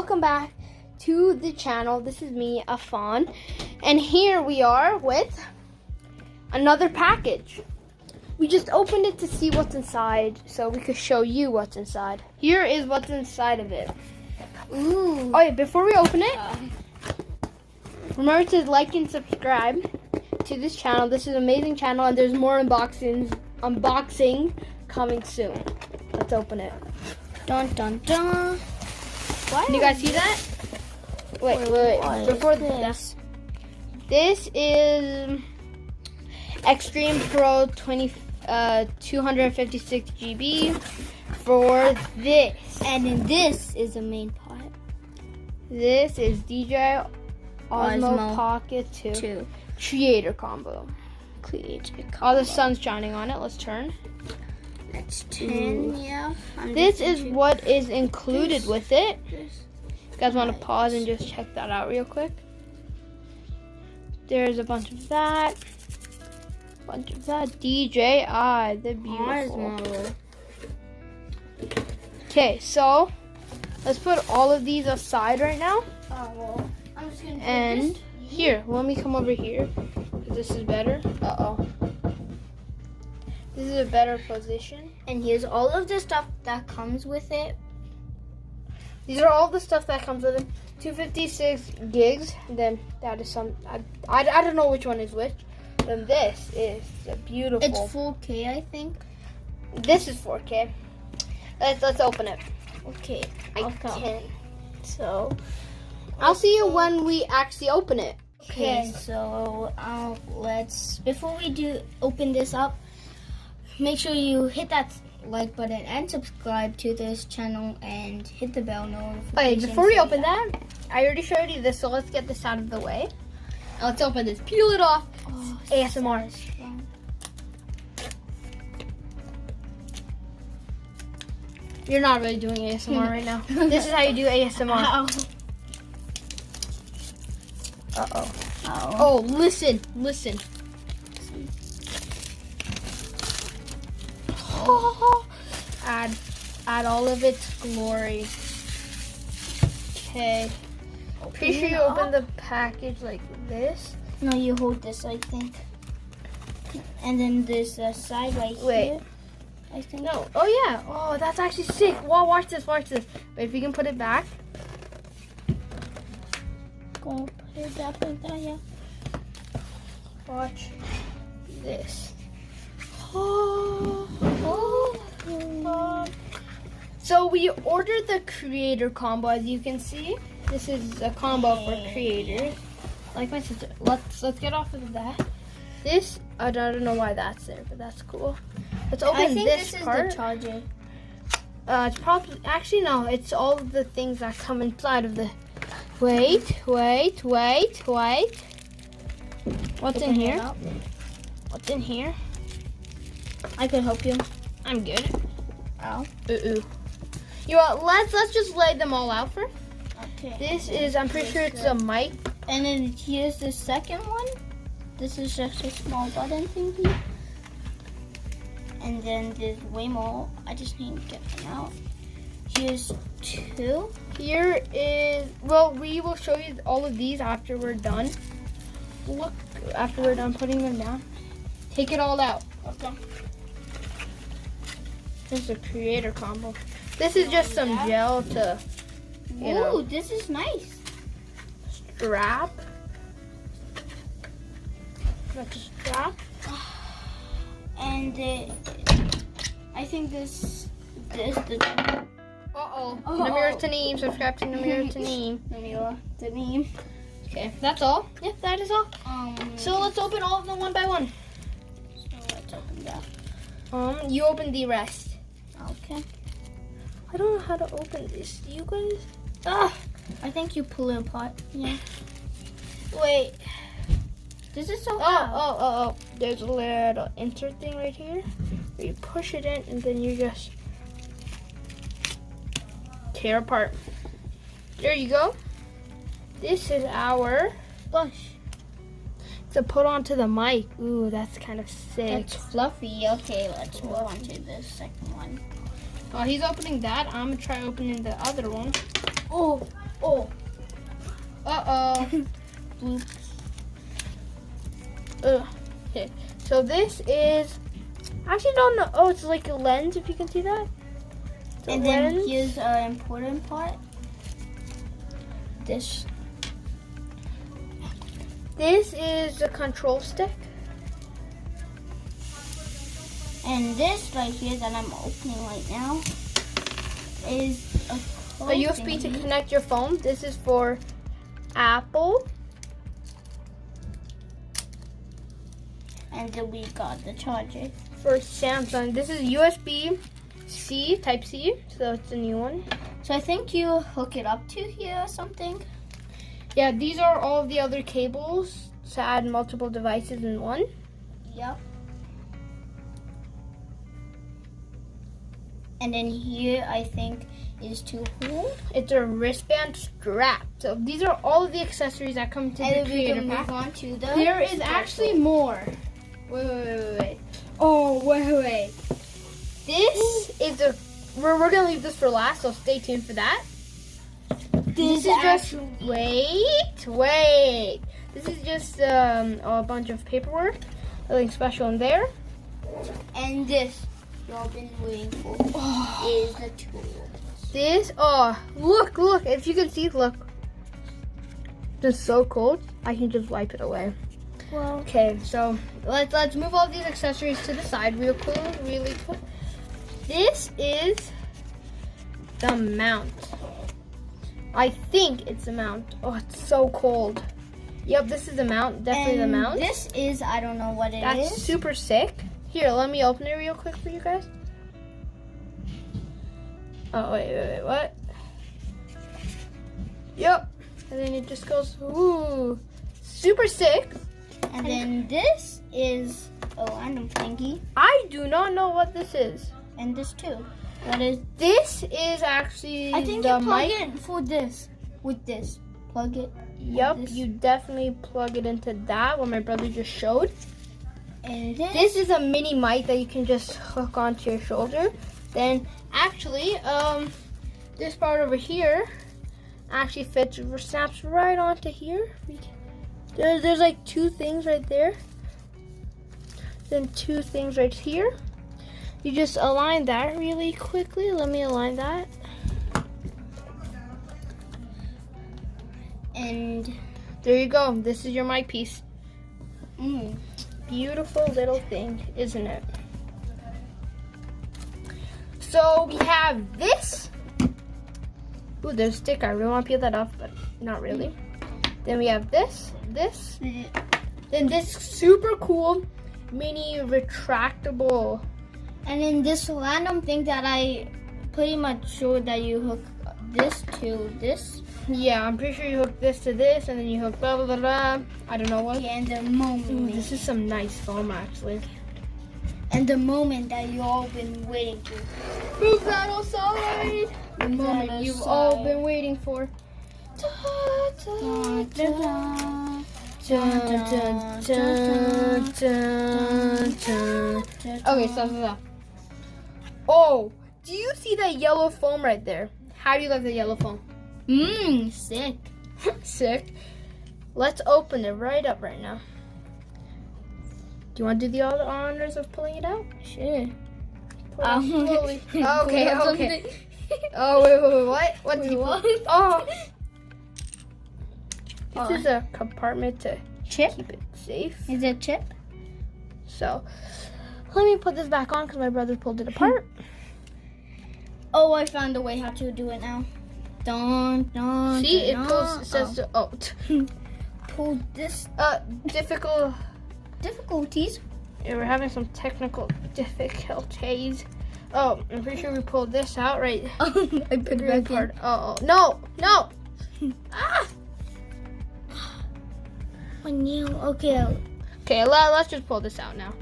welcome back to the channel. This is me, Irfan, and here we are with another package. We just opened it to see what's inside so we could show you what's inside. Here is what's inside of it. Ooh. Oh yeah, before we open it, remember to like and subscribe to this channel. This is an amazing channel, and there's more unboxing coming soon. Let's open it. Dun dun dun. Can you guys see that? Wait. Before this, this is Extreme Pro 256 GB for this. And then this is the main part. This is DJ Osmo Pocket 2 Creator Combo. Oh, the sun's shining on it. Let's turn. That's 10, yeah. This is what is included with it. You guys want to pause and just check that out real quick? There's a bunch of that. DJI, the beautiful. Okay, so let's put all of these aside right now. Oh, well, I'm just gonna do And this. here, let me come over here. This is better. This is a better position. And here's all of the stuff that comes with it. These are all the stuff that comes with it. 256 gigs. Then that is some. I don't know which one is which. Then this is a beautiful. It's 4K, I think. This is 4K. Let's open it. Okay, I can. So I'll see you when we actually open it. Okay, so let's, before we open this up, make sure you hit that like button and subscribe to this channel and hit the bell notification. Wait, before we open that, I already showed you this, so let's get this out of the way. Now let's open this. Peel it off. Oh, ASMR. You're not really doing ASMR right now. This is how you do ASMR. Uh-oh. Oh, listen. Oh, add all of its glory. Okay. Pretty sure you open the package like this. No, you hold this, I think. And then there's a side right here. I think. No. Oh yeah. Oh, that's actually sick. Wow, watch this. Wait, if you can put it back. Go put it back like that, yeah. Watch this. So we ordered the creator combo, as you can see. This is a combo for creators. Like my sister. Let's get off of that. This, I don't know why that's there, but that's cool. Let's open I think this this part. is the charger. It's probably, actually no, it's all of the things that come inside of the, wait. What's in here? What's in here? I can help you. I'm good. Ow. You know what, let's just lay them all out first. Okay. This is, I'm pretty sure it's a mic. And then here's the second one. This is just a small button thingy. And then there's way more. I just need to get them out. Here's 2. Here is, well, we will show you all of these after we're done. Look, after we're done putting them down. Take it all out. Okay. This is a creator combo. This is just some gel to, you know, this is nice. strap. That's a strap. And I think this the. Uh-oh. Namira Taneem. Subscribe to Namira Taneem. Namira Taneem. Okay, that's all. Yep, that is all. So let's open all of them one by one. So let's open that. You open the rest. Okay. I don't know how to open this. Do you guys? I think you pull it apart. Yeah. Wait. This is so hard. Oh. There's a little insert thing right here. Where you push it in and then you just tear apart. There you go. This is our Blush. to put onto the mic. Ooh, that's kind of sick. It's fluffy. Okay, let's move on to the second one. While he's opening that, I'm gonna try opening the other one. Oh, Oh. Uh-oh. Ugh. Okay. So this is, I actually don't know. Oh, it's like a lens, if you can see that. It's a And lens. then here's an important part. This. This is the control stick. And this right here that I'm opening right now is A USB to connect your phone. This is for Apple. And then we got the charger. For Samsung. This is USB-C, Type-C. So it's a new one. So I think you hook it up to here or something. Yeah, these are all of the other cables to add multiple devices in one. Yep. And then here I think is to hold. It's a wristband strap. So these are all of the accessories that come to And the then we creator can pack. move on to the. There is actually more. Wait. Oh, wait. This is a. We're gonna leave this for last, so stay tuned for that. This is just. Wait. This is just a bunch of paperwork. Nothing special in there. And this y'all been waiting for is the tool. This. Look. If you can see, look. This is so cold. I can just wipe it away. Well, Okay, so let's move all these accessories to the side really quick. This is the mount. I think it's the mount. Oh, it's so cold. Yep, this is the mount. Definitely the mount. This is, I don't know what it is. That's super sick. Here, let me open it real quick for you guys. Oh, wait, what? Yep. And then it just goes, ooh, super sick. And then this is a random thingy. I do not know what this is. And this too. What is? This is actually I think the you plug mic. it for this. With this. Plug it. Yup, this. you definitely plug it into that, what my brother just showed. And this. This is a mini mic that you can just hook onto your shoulder. Then actually, this part over here actually fits, snaps right onto here. There's like two things right there. Then two things right here. You just align that really quickly. Let me align that. And there you go. This is your mic piece. mm, Beautiful little thing, isn't it? So we have this. Ooh, there's a sticker. I really want to peel that off, but not really. Then we have this. Then this super cool mini retractable. and then this random thing that I pretty much showed that you hook this to this. Yeah, I'm pretty sure you hook this to this, and then you hook blah blah blah blah. I don't know what. Okay, and the Ooh, moment. this is some nice foam actually. And the moment that you all been waiting for. Move that aside. The moment that you've aside. all been waiting for. Okay, stop. Oh, do you see that yellow foam right there? How do you like the yellow foam? Sick. Sick. Let's open it right up right now. Do you want to do the honors of pulling it out? Sure. Pull it slowly. Okay. Something. Oh, wait, what? What did you pull? What? Oh. This is a compartment to Chip? keep it safe. Is it chip? So, let me put this back on because my brother pulled it apart. Oh, I found a way how to do it now. Dun, dun, See, it dun, pulls, it says, pull this difficulties. Yeah, we're having some technical difficulties. Oh, I'm pretty sure we pulled this out, right? I put it Green back part. in. Oh, no. Ah! Oh, no. Okay. Okay, let's just pull this out now.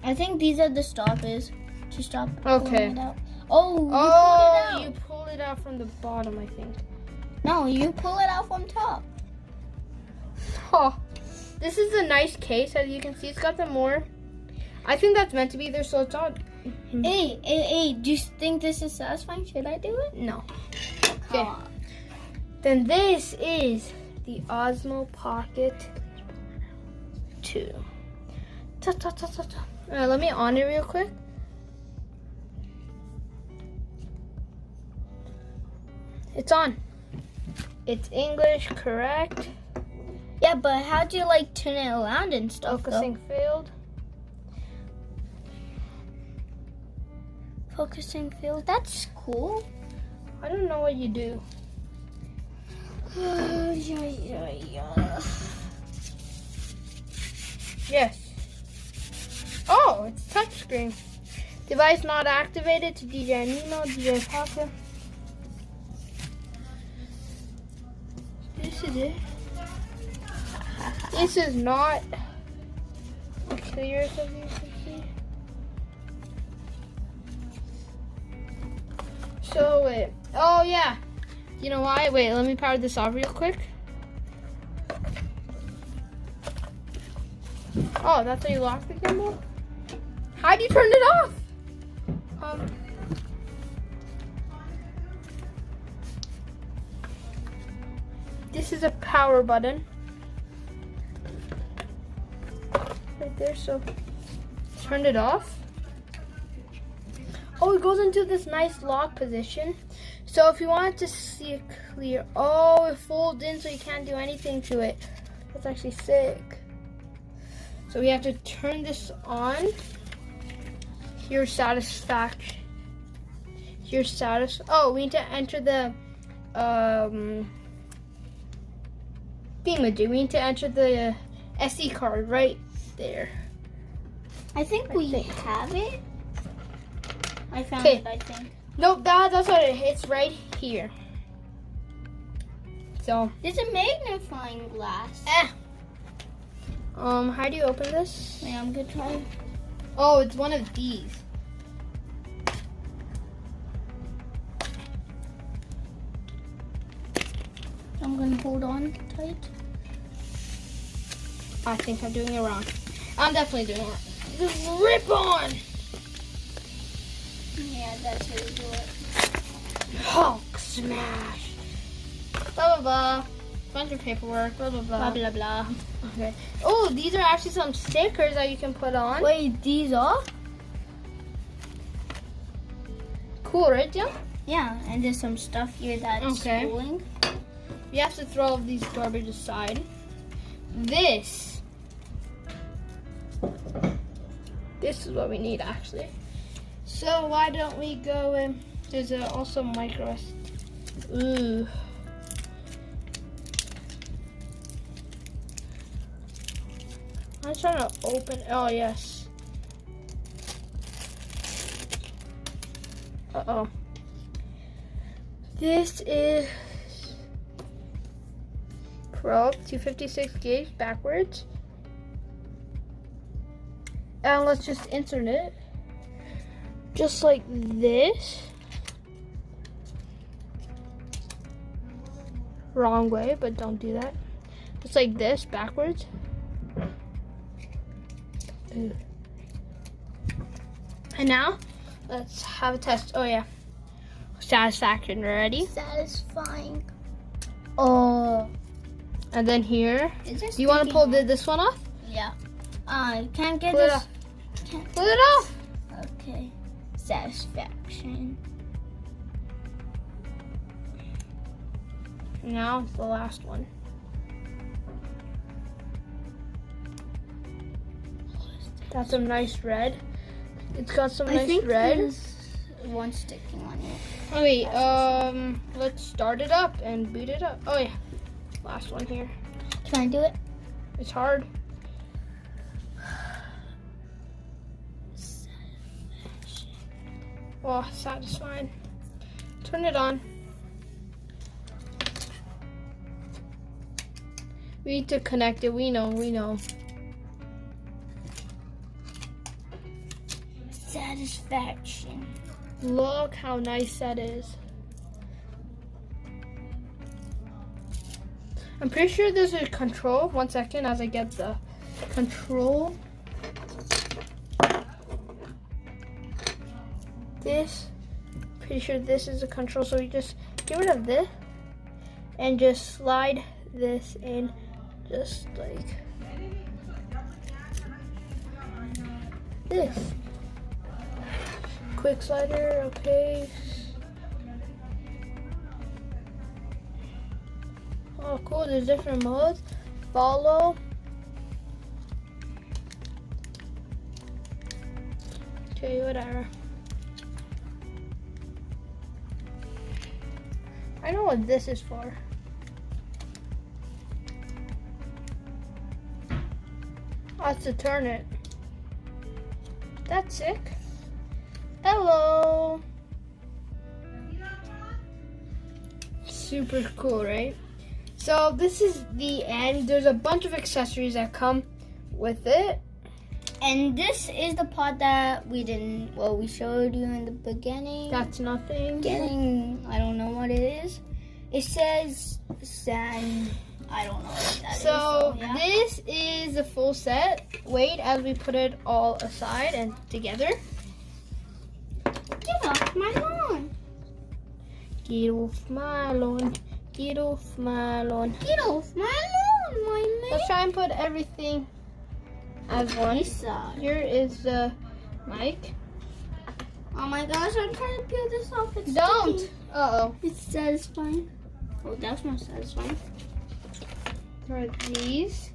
I think these are the stoppers to stop Okay. pulling it out. Oh, you pulled it out. You pulled it out from the bottom, I think. No, you pull it out from top. Oh, this is a nice case, as you can see. It's got the more. I think that's meant to be there, so it's not Hey, do you think this is satisfying? Should I do it? No. Okay. Then this is the Osmo Pocket 2. Ta ta ta ta ta. Let me on it real quick. It's on. It's English, correct? Yeah, but how do you like turn it around and stuff? Focusing failed. Focusing failed. That's cool. I don't know what you do. Yes. Oh, it's touchscreen. Device not activated to DJ Nino, DJ Papa. This is it. This is not clear, as you can see. So wait. Oh yeah. You know why? Wait, let me power this off real quick. Oh, that's how you lock the gimbal? How do you turn it off? This is a power button. Right there, so turn it off. Oh, it goes into this nice lock position. So if you want to see it clear, oh, it folds in so you can't do anything to it. That's actually sick. So we have to turn this on. Here's satisfaction. Here's oh, we need to enter the thingamajig. We need to enter the SD card right there. I think we have it. I found it, I think. Nope, that's what it's right here. So there's a magnifying glass. How do you open this? Wait, I'm gonna try. Oh, it's one of these. I'm gonna hold on tight. I think I'm doing it wrong. I'm definitely doing it wrong. Just rip on! Yeah, that's how you do it. Hulk smash! Blah, blah, blah. Bunch of paperwork, blah, blah, blah. Blah, blah, blah. Okay. Oh, these are actually some stickers that you can put on. Wait, these are? Cool, right, Jill? Yeah, and there's some stuff here that's spooling. You have to throw all of these garbage aside. This is what we need, actually. So why don't we go in? There's also micro. Ooh. I'm trying to open. Oh yes. Uh-oh. This is Pro 256 gauge backwards. And let's just insert it. Just like this. Wrong way, but don't do that. Just like this, backwards. Ooh. And now, let's have a test. Oh yeah. Satisfaction, ready? Satisfying. Oh. And then here. Do you want to pull this one off? Yeah. I can't get pull this. It off. Pull it off. Okay. Satisfaction. Now it's the last one. That's some nice red. It's got some nice red. There's one sticking on it. Oh wait, let's start it up and boot it up. Oh yeah, last one here. Can I do it? It's hard. Oh, satisfying. Turn it on. We need to connect it. We know. Satisfaction. Look how nice that is. I'm pretty sure there's a control. 1 second as I get the control. this. Pretty sure this is the control, so we just get rid of this and just slide this in, just like this. Quick slider, okay. Oh, cool, there's different modes. Follow. Okay, whatever. I know what this is for. Oh, it's to turn it. That's sick. Hello. Super cool, right? So this is the end. There's a bunch of accessories that come with it. And this is the part that we didn't, well, we showed you in the beginning. That's nothing. I don't know what it is. It says sand. I don't know what that is. So Yeah. this is a full set. Wait as we put it all aside and together. Get off my lawn. Get off my lawn. Get off my lawn. Get off my lawn, my man. Let's try and put everything as one. Here is the mic. Oh my gosh, I'm trying to peel this off. It's Don't. sticky. Uh-oh. It's satisfying. Oh, that's not satisfying. There are these.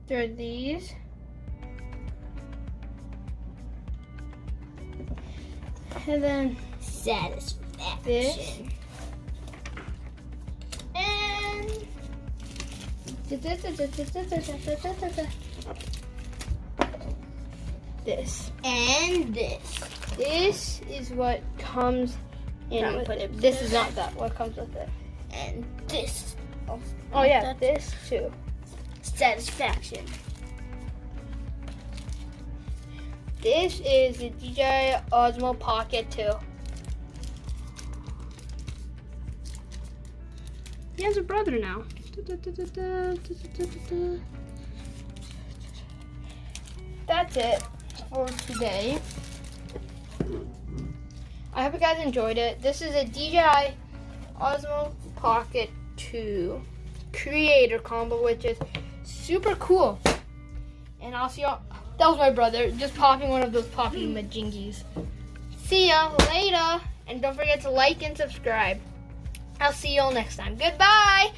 There are these. And then Satisfaction. this. And this. And this. This is what comes in Can't with put it. it This is there. not that. What comes with it? And this. Oh yeah, That's this too. satisfaction. This is the DJI Osmo Pocket 2. He has a brother now. That's it for today. I hope you guys enjoyed it. This is a DJI Osmo Pocket 2 creator combo, which is super cool. And I'll see y'all. That was my brother, just popping one of those poppy majingies. See ya later. And don't forget to like and subscribe. I'll see y'all next time. Goodbye.